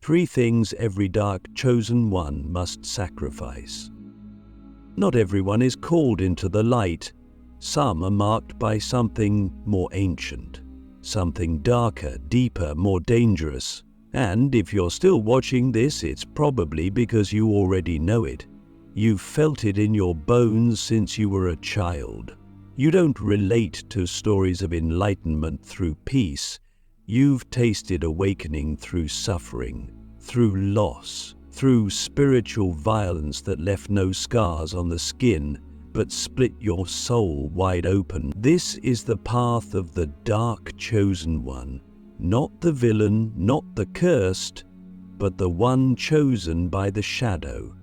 Three things every dark chosen one must sacrifice. Not everyone is called into the light. Some are marked by something more ancient, something darker, deeper, more dangerous. And if you're still watching this, it's probably because you already know it. You've felt it in your bones since you were a child. You don't relate to stories of enlightenment through peace. You've tasted awakening through suffering, through loss, through spiritual violence that left no scars on the skin, but split your soul wide open. This is the path of the dark chosen one, not the villain, not the cursed, but the one chosen by the shadow,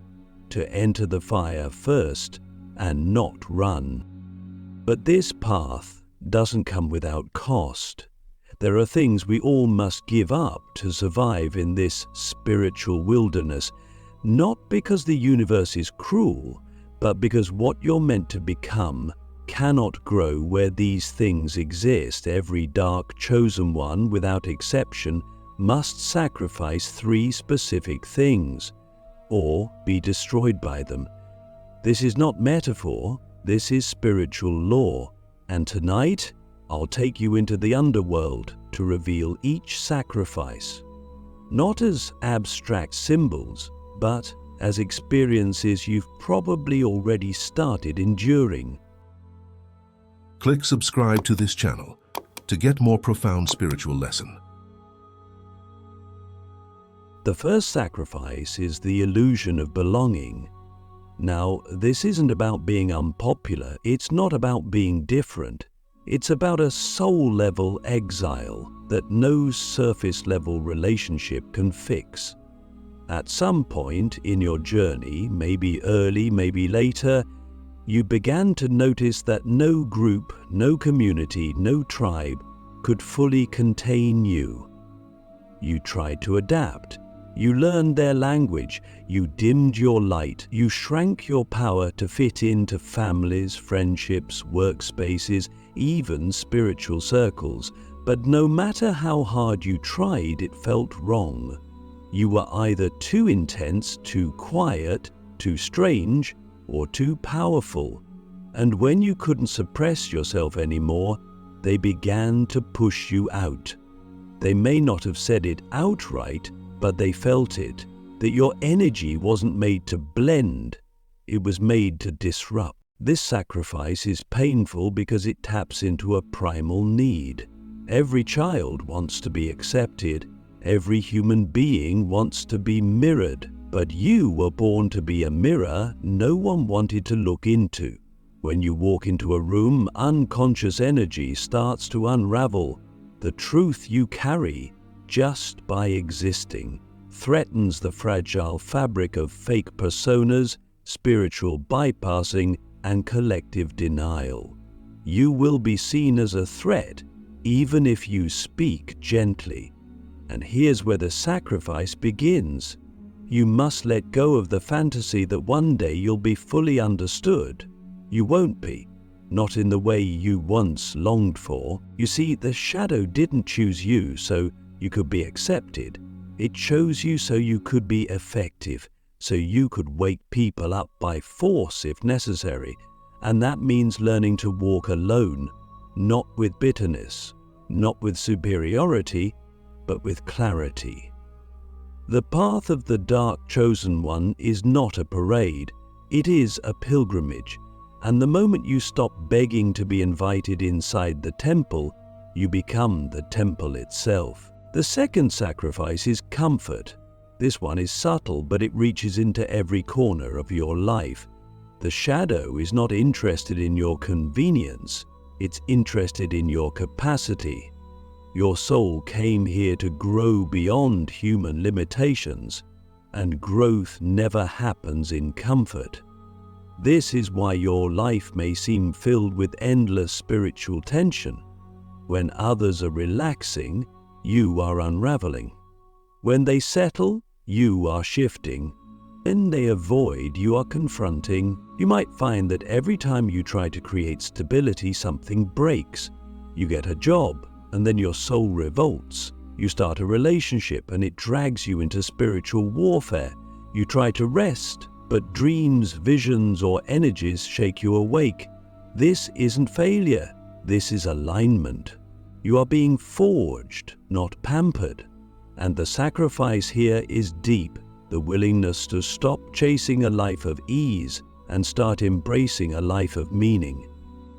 to enter the fire first and not run. But this path doesn't come without cost. There are things we all must give up to survive in this spiritual wilderness, not because the universe is cruel, but because what you're meant to become cannot grow where these things exist. Every dark chosen one, without exception, must sacrifice three specific things, or be destroyed by them. This is not metaphor, this is spiritual law, and tonight I'll take you into the underworld to reveal each sacrifice, not as abstract symbols, but as experiences you've probably already started enduring. Click subscribe to this channel to get more profound spiritual lesson. The first sacrifice is the illusion of belonging. Now, this isn't about being unpopular, it's not about being different. It's about a soul-level exile that no surface-level relationship can fix. At some point in your journey, maybe early, maybe later, you began to notice that no group, no community, no tribe could fully contain you. You tried to adapt. You learned their language. You dimmed your light. You shrank your power to fit into families, friendships, workspaces, even spiritual circles. But no matter how hard you tried, it felt wrong. You were either too intense, too quiet, too strange, or too powerful. And when you couldn't suppress yourself anymore, they began to push you out. They may not have said it outright, but they felt it, that your energy wasn't made to blend, it was made to disrupt. This sacrifice is painful because it taps into a primal need. Every child wants to be accepted. Every human being wants to be mirrored, but you were born to be a mirror no one wanted to look into. When you walk into a room, unconscious energy starts to unravel. The truth you carry, just by existing, threatens the fragile fabric of fake personas, spiritual bypassing, and collective denial. You will be seen as a threat, even if you speak gently. And here's where the sacrifice begins. You must let go of the fantasy that one day you'll be fully understood. You won't be, not in the way you once longed for. You see, the shadow didn't choose you so you could be accepted. It chose you so you could be effective, so you could wake people up by force if necessary. And that means learning to walk alone, not with bitterness, not with superiority, but with clarity. The path of the dark chosen one is not a parade, it is a pilgrimage. And the moment you stop begging to be invited inside the temple, you become the temple itself. The second sacrifice is comfort. This one is subtle, but it reaches into every corner of your life. The shadow is not interested in your convenience, it's interested in your capacity. Your soul came here to grow beyond human limitations, and growth never happens in comfort. This is why your life may seem filled with endless spiritual tension. When others are relaxing, you are unraveling. When they settle, you are shifting. When they avoid, you are confronting. You might find that every time you try to create stability, something breaks. You get a job, and then your soul revolts. You start a relationship and it drags you into spiritual warfare. You try to rest, but dreams, visions, or energies shake you awake. This isn't failure. This is alignment. You are being forged, not pampered. And the sacrifice here is deep, the willingness to stop chasing a life of ease and start embracing a life of meaning.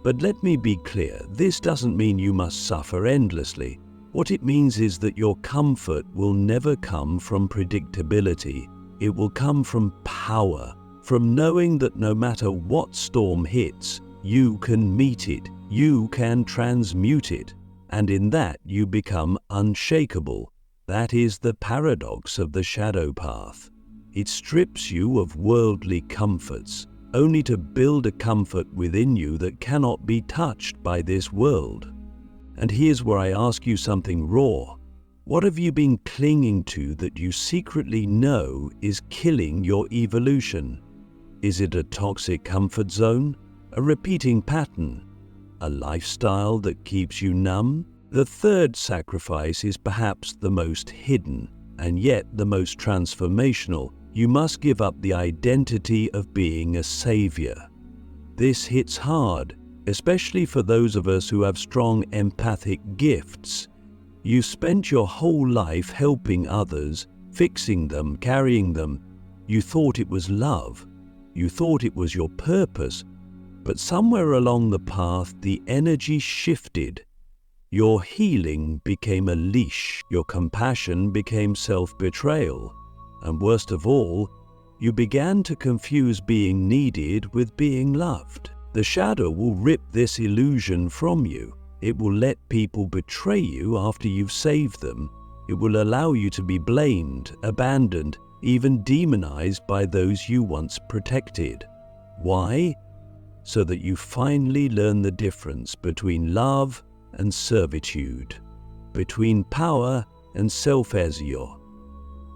But let me be clear, this doesn't mean you must suffer endlessly. What it means is that your comfort will never come from predictability. It will come from power, from knowing that no matter what storm hits, you can meet it, you can transmute it, and in that you become unshakable. That is the paradox of the shadow path. It strips you of worldly comforts, only to build a comfort within you that cannot be touched by this world. And here's where I ask you something raw. What have you been clinging to that you secretly know is killing your evolution? Is it a toxic comfort zone? A repeating pattern? A lifestyle that keeps you numb? The third sacrifice is perhaps the most hidden, and yet the most transformational. You must give up the identity of being a savior. This hits hard, especially for those of us who have strong empathic gifts. You spent your whole life helping others, fixing them, carrying them. You thought it was love. You thought it was your purpose. But somewhere along the path, the energy shifted. Your healing became a leash. Your compassion became self-betrayal. And worst of all, you began to confuse being needed with being loved. The shadow will rip this illusion from you. It will let people betray you after you've saved them. It will allow you to be blamed, abandoned, even demonized by those you once protected. Why? So that you finally learn the difference between love and servitude, between power and self-exile.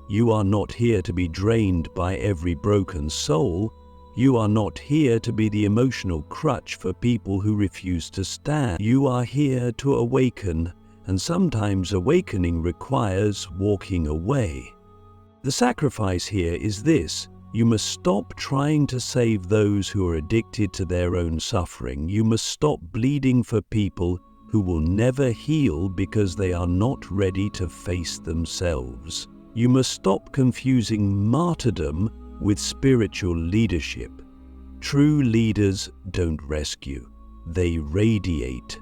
You are not here to be drained by every broken soul. You are not here to be the emotional crutch for people who refuse to stand. You are here to awaken, and sometimes awakening requires walking away. The sacrifice here is this: you must stop trying to save those who are addicted to their own suffering. You must stop bleeding for people who will never heal because they are not ready to face themselves. You must stop confusing martyrdom with spiritual leadership. True leaders don't rescue, they radiate,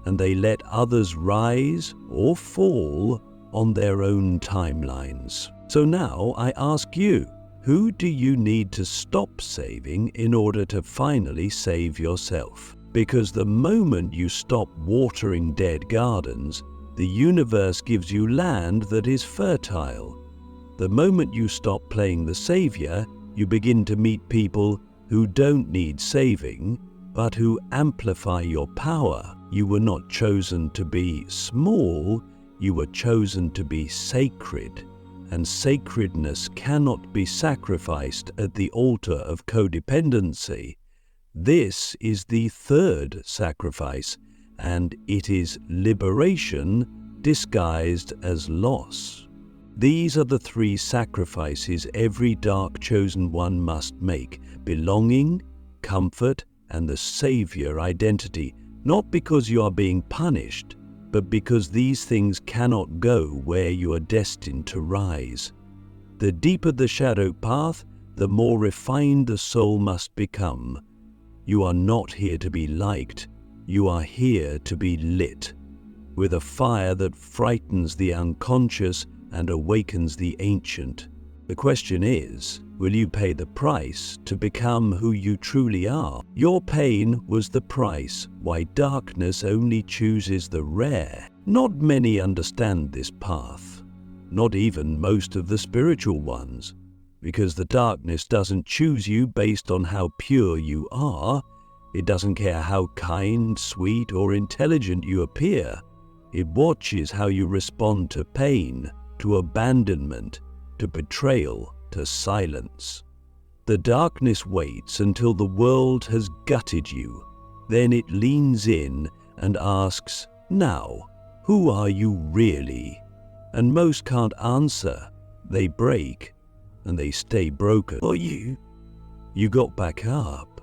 and they let others rise or fall on their own timelines. So now I ask you, who do you need to stop saving in order to finally save yourself? Because the moment you stop watering dead gardens, the universe gives you land that is fertile. The moment you stop playing the savior, you begin to meet people who don't need saving, but who amplify your power. You were not chosen to be small, you were chosen to be sacred. And sacredness cannot be sacrificed at the altar of codependency. This is the third sacrifice, and it is liberation disguised as loss. These are the three sacrifices every dark chosen one must make: belonging, comfort, and the savior identity, not because you are being punished, but because these things cannot go where you are destined to rise. The deeper the shadow path, the more refined the soul must become. You are not here to be liked, you are here to be lit, with a fire that frightens the unconscious and awakens the ancient. The question is, will you pay the price to become who you truly are? Your pain was the price why darkness only chooses the rare. Not many understand this path, not even most of the spiritual ones, because the darkness doesn't choose you based on how pure you are. It doesn't care how kind, sweet, or intelligent you appear. It watches how you respond to pain, to abandonment, to betrayal, to silence. The darkness waits until the world has gutted you. Then it leans in and asks, "Now, who are you really?" And most can't answer. They break, and they stay broken. Or you got back up.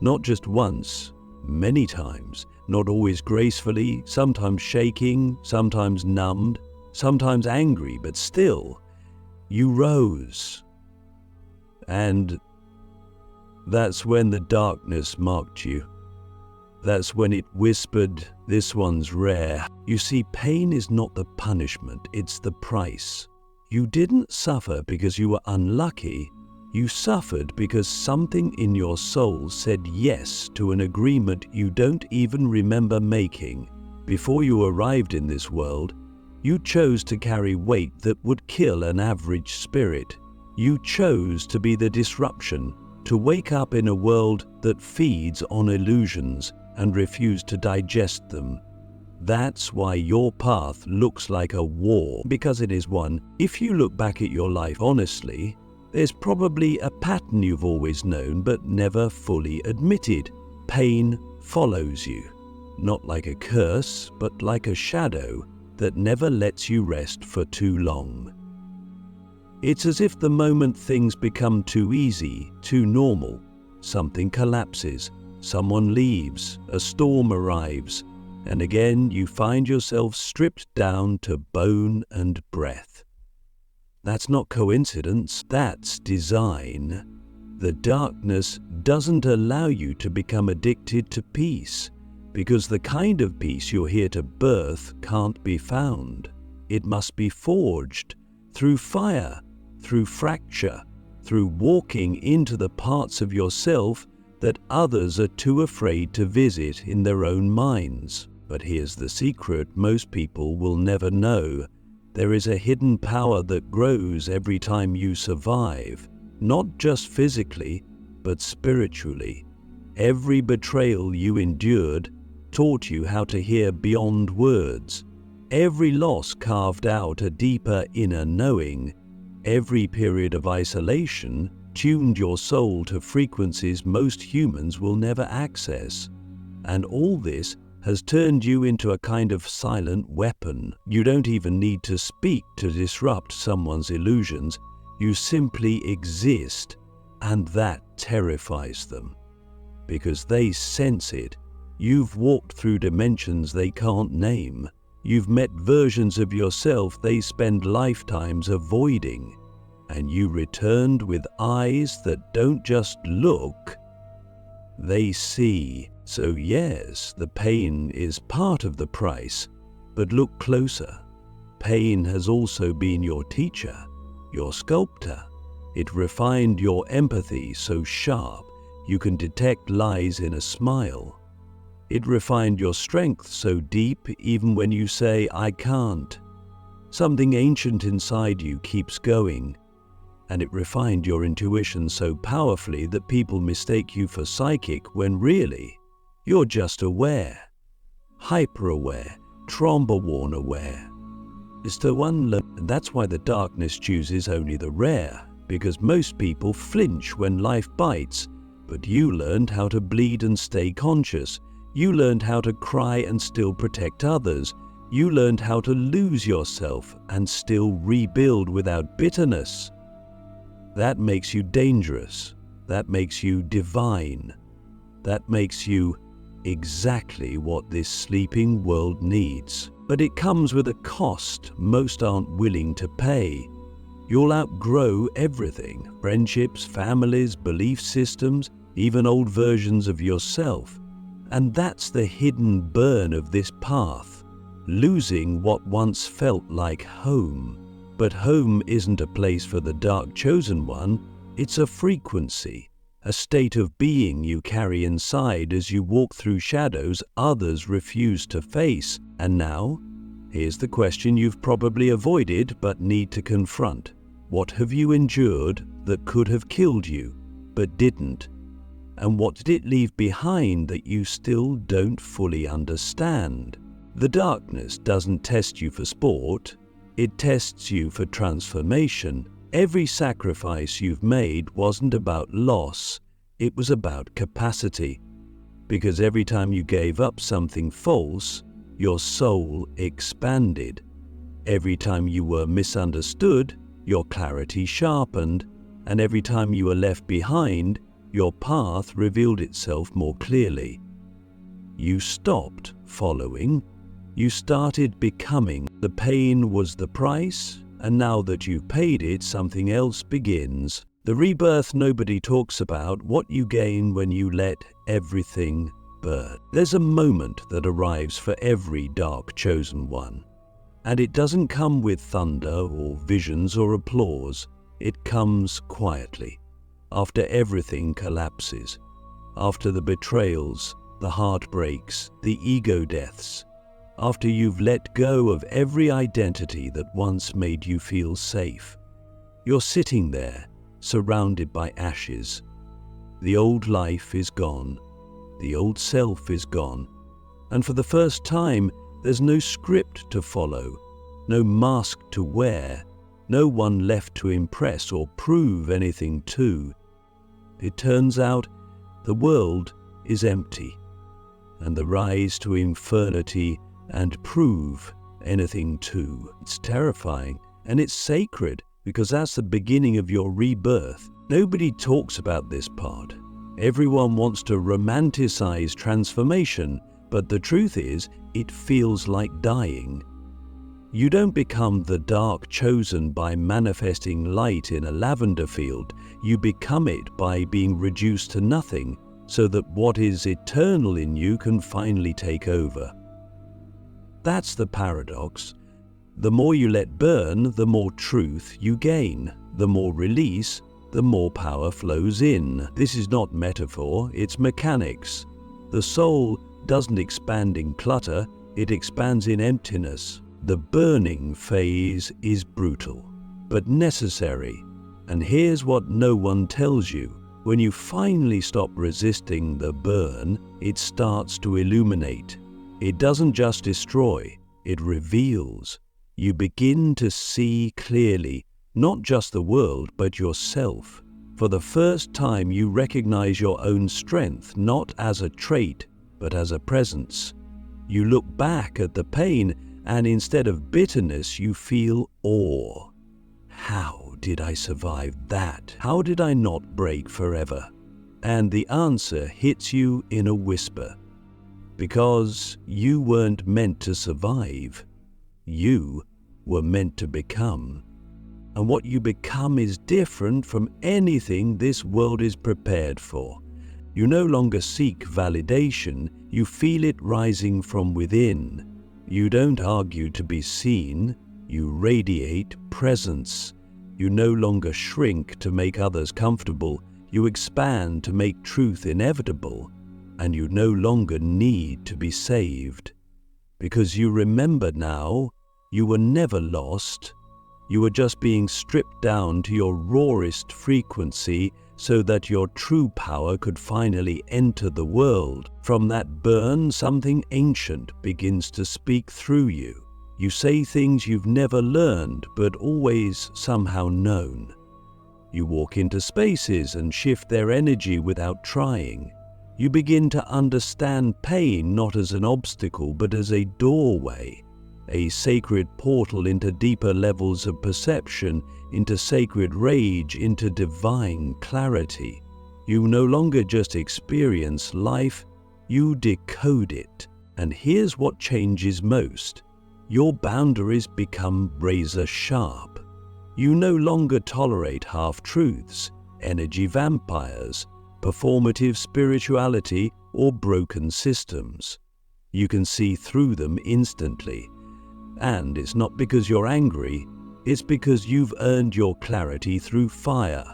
Not just once, many times. Not always gracefully, sometimes shaking, sometimes numbed, sometimes angry, but still, you rose. And that's when the darkness marked you. That's when it whispered, "This one's rare." You see, pain is not the punishment, it's the price. You didn't suffer because you were unlucky. You suffered because something in your soul said yes to an agreement you don't even remember making. Before you arrived in this world, you chose to carry weight that would kill an average spirit. You chose to be the disruption, to wake up in a world that feeds on illusions and refuse to digest them. That's why your path looks like a war, because it is one. If you look back at your life honestly, there's probably a pattern you've always known but never fully admitted. Pain follows you, not like a curse, but like a shadow that never lets you rest for too long. It's as if the moment things become too easy, too normal, something collapses, someone leaves, a storm arrives, and again you find yourself stripped down to bone and breath. That's not coincidence, that's design. The darkness doesn't allow you to become addicted to peace, because the kind of peace you're here to birth can't be found. It must be forged through fire, through fracture, through walking into the parts of yourself that others are too afraid to visit in their own minds. But here's the secret most people will never know. There is a hidden power that grows every time you survive, not just physically, but spiritually. Every betrayal you endured taught you how to hear beyond words. Every loss carved out a deeper inner knowing. Every period of isolation tuned your soul to frequencies most humans will never access. And all this has turned you into a kind of silent weapon. You don't even need to speak to disrupt someone's illusions. You simply exist, and that terrifies them. Because they sense it. You've walked through dimensions they can't name. You've met versions of yourself they spend lifetimes avoiding. And you returned with eyes that don't just look, they see. So yes, the pain is part of the price, but look closer. Pain has also been your teacher, your sculptor. It refined your empathy so sharp you can detect lies in a smile. It refined your strength so deep even when you say, "I can't." Something ancient inside you keeps going. And it refined your intuition so powerfully that people mistake you for psychic when really, you're just aware, hyper-aware, trauma-worn aware. It's to unlearn, and that's why the darkness chooses only the rare, because most people flinch when life bites, but you learned how to bleed and stay conscious. You learned how to cry and still protect others. You learned how to lose yourself and still rebuild without bitterness. That makes you dangerous. That makes you divine. That makes you exactly what this sleeping world needs. But it comes with a cost most aren't willing to pay. You'll outgrow everything: friendships, families, belief systems, even old versions of yourself. And that's the hidden burn of this path, losing what once felt like home. But home isn't a place for the dark chosen one, it's a frequency, a state of being you carry inside as you walk through shadows others refuse to face. And now, here's the question you've probably avoided but need to confront. What have you endured that could have killed you, but didn't? And what did it leave behind that you still don't fully understand? The darkness doesn't test you for sport. It tests you for transformation. Every sacrifice you've made wasn't about loss, it was about capacity. Because every time you gave up something false, your soul expanded. Every time you were misunderstood, your clarity sharpened, and every time you were left behind, your path revealed itself more clearly. You stopped following, you started becoming. The pain was the price, and now that you've paid it, something else begins. The rebirth nobody talks about, what you gain when you let everything burn. There's a moment that arrives for every dark chosen one. And it doesn't come with thunder or visions or applause. It comes quietly, after everything collapses, after the betrayals, the heartbreaks, the ego deaths, after you've let go of every identity that once made you feel safe. You're sitting there, surrounded by ashes. The old life is gone. The old self is gone. And for the first time, there's no script to follow, no mask to wear, no one left to impress or prove anything to. It turns out the world is empty, and the rise to infernity and prove anything to. It's terrifying, and it's sacred, because that's the beginning of your rebirth. Nobody talks about this part. Everyone wants to romanticize transformation, but the truth is, it feels like dying. You don't become the dark chosen by manifesting light in a lavender field. You become it by being reduced to nothing, so that what is eternal in you can finally take over. That's the paradox. The more you let burn, the more truth you gain. The more release, the more power flows in. This is not metaphor, it's mechanics. The soul doesn't expand in clutter, it expands in emptiness. The burning phase is brutal, but necessary. And here's what no one tells you. When you finally stop resisting the burn, it starts to illuminate. It doesn't just destroy, it reveals. You begin to see clearly, not just the world, but yourself. For the first time, you recognize your own strength, not as a trait, but as a presence. You look back at the pain, and instead of bitterness, you feel awe. How did I survive that? How did I not break forever? And the answer hits you in a whisper. Because you weren't meant to survive. You were meant to become. And what you become is different from anything this world is prepared for. You no longer seek validation, you feel it rising from within. You don't argue to be seen, you radiate presence. You no longer shrink to make others comfortable, you expand to make truth inevitable. And you no longer need to be saved. Because you remember now, you were never lost. You were just being stripped down to your rawest frequency so that your true power could finally enter the world. From that burn, something ancient begins to speak through you. You say things you've never learned, but always somehow known. You walk into spaces and shift their energy without trying. You begin to understand pain not as an obstacle, but as a doorway, a sacred portal into deeper levels of perception, into sacred rage, into divine clarity. You no longer just experience life, you decode it. And here's what changes most. Your boundaries become razor sharp. You no longer tolerate half-truths, energy vampires, performative spirituality, or broken systems. You can see through them instantly. And it's not because you're angry, it's because you've earned your clarity through fire.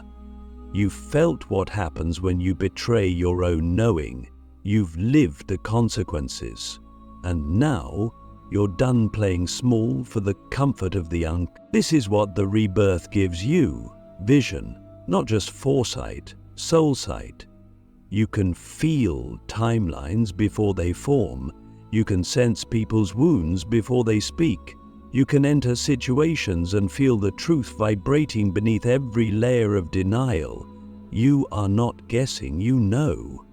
You've felt what happens when you betray your own knowing. You've lived the consequences. And now, you're done playing small for the comfort of the young. This is what the rebirth gives you. Vision, not just foresight, soul sight. You can feel timelines before they form. You can sense people's wounds before they speak. You can enter situations and feel the truth vibrating beneath every layer of denial. You are not guessing, you know.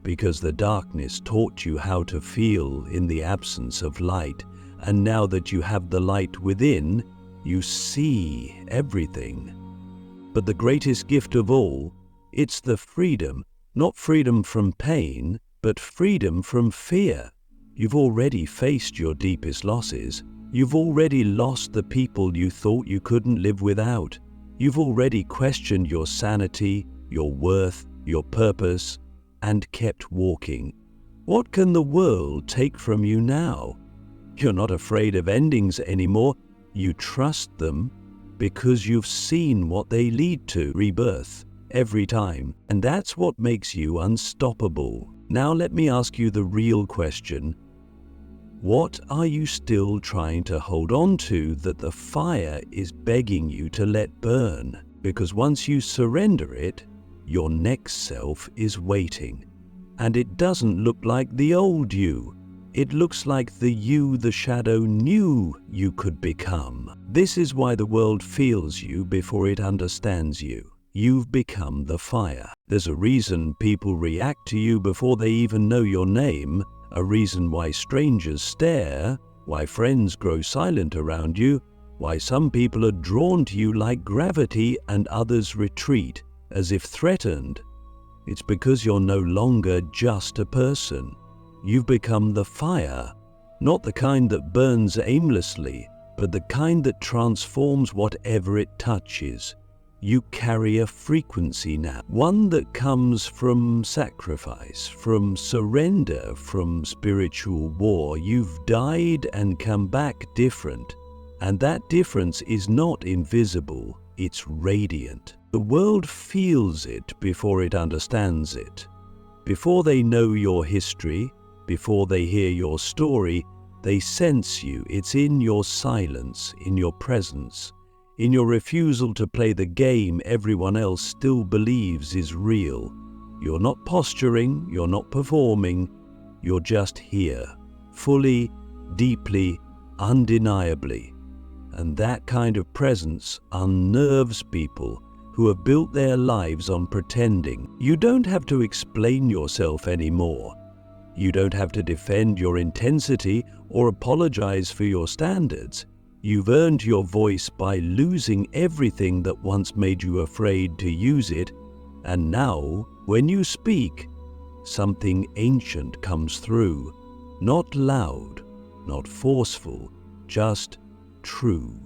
Because the darkness taught you how to feel in the absence of light. And now that you have the light within, you see everything. But the greatest gift of all, it's the freedom, not freedom from pain, but freedom from fear. You've already faced your deepest losses. You've already lost the people you thought you couldn't live without. You've already questioned your sanity, your worth, your purpose, and kept walking. What can the world take from you now? You're not afraid of endings anymore. You trust them because you've seen what they lead to, rebirth, every time. And that's what makes you unstoppable. Now let me ask you the real question. What are you still trying to hold on to that the fire is begging you to let burn? Because once you surrender it, your next self is waiting. And it doesn't look like the old you. It looks like the you the shadow knew you could become. This is why the world feels you before it understands you. You've become the fire. There's a reason people react to you before they even know your name, a reason why strangers stare, why friends grow silent around you, why some people are drawn to you like gravity and others retreat as if threatened. It's because you're no longer just a person. You've become the fire, not the kind that burns aimlessly, but the kind that transforms whatever it touches. You carry a frequency now, one that comes from sacrifice, from surrender, from spiritual war. You've died and come back different, and that difference is not invisible, it's radiant. The world feels it before it understands it. Before they know your history, before they hear your story, they sense you. It's in your silence, in your presence, in your refusal to play the game everyone else still believes is real. You're not posturing, you're not performing, you're just here, fully, deeply, undeniably. And that kind of presence unnerves people who have built their lives on pretending. You don't have to explain yourself anymore. You don't have to defend your intensity or apologize for your standards. You've earned your voice by losing everything that once made you afraid to use it, and now, when you speak, something ancient comes through. Not loud, not forceful, just true.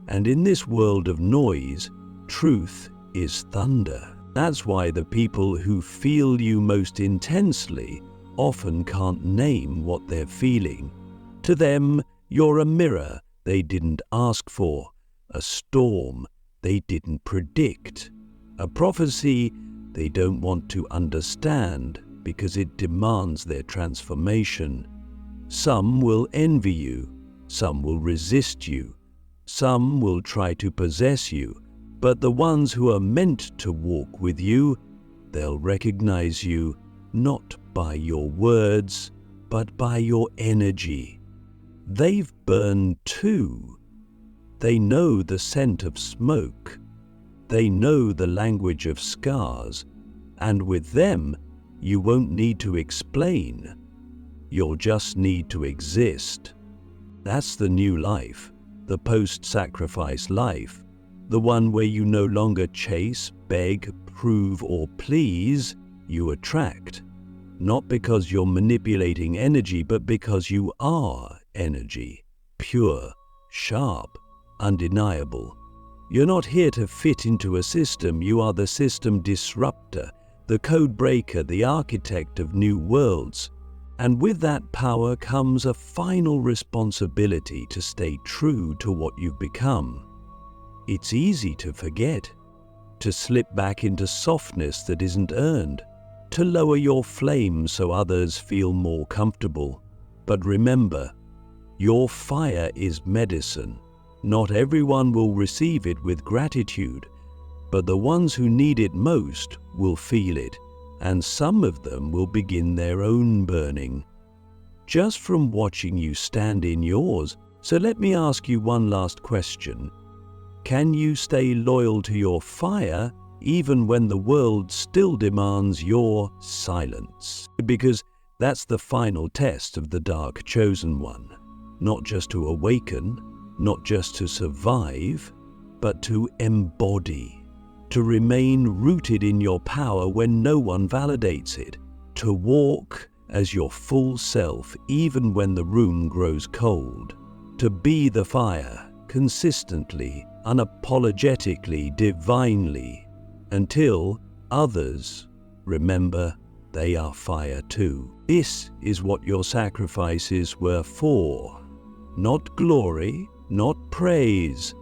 And in this world of noise, truth is thunder. That's why the people who feel you most intensely often can't name what they're feeling. To them, you're a mirror they didn't ask for, a storm they didn't predict, a prophecy they don't want to understand because it demands their transformation. Some will envy you, some will resist you, some will try to possess you, but the ones who are meant to walk with you, they'll recognize you not by your words, but by your energy. They've burned too. They know the scent of smoke. They know the language of scars. And with them, you won't need to explain. You'll just need to exist. That's the new life, the post-sacrifice life, the one where you no longer chase, beg, prove, or please, you attract. Not because you're manipulating energy, but because you are energy, pure, sharp, undeniable. You're not here to fit into a system, you are the system disruptor, the code breaker, the architect of new worlds. And with that power comes a final responsibility to stay true to what you've become. It's easy to forget, to slip back into softness that isn't earned, to lower your flame so others feel more comfortable. But remember, your fire is medicine. Not everyone will receive it with gratitude, but the ones who need it most will feel it, and some of them will begin their own burning, just from watching you stand in yours. So let me ask you one last question. Can you stay loyal to your fire even when the world still demands your silence? Because that's the final test of the dark chosen one. not just to awaken, not just to survive, but to embody, to remain rooted in your power when no one validates it, to walk as your full self even when the room grows cold, to be the fire consistently, unapologetically, divinely, until others remember they are fire too. This is what your sacrifices were for. Not glory, not praise,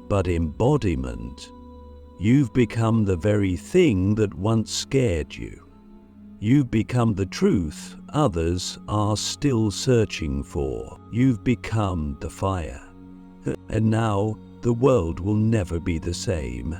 but embodiment. You've become the very thing that once scared you. You've become the truth others are still searching for. You've become the fire. And now the world will never be the same.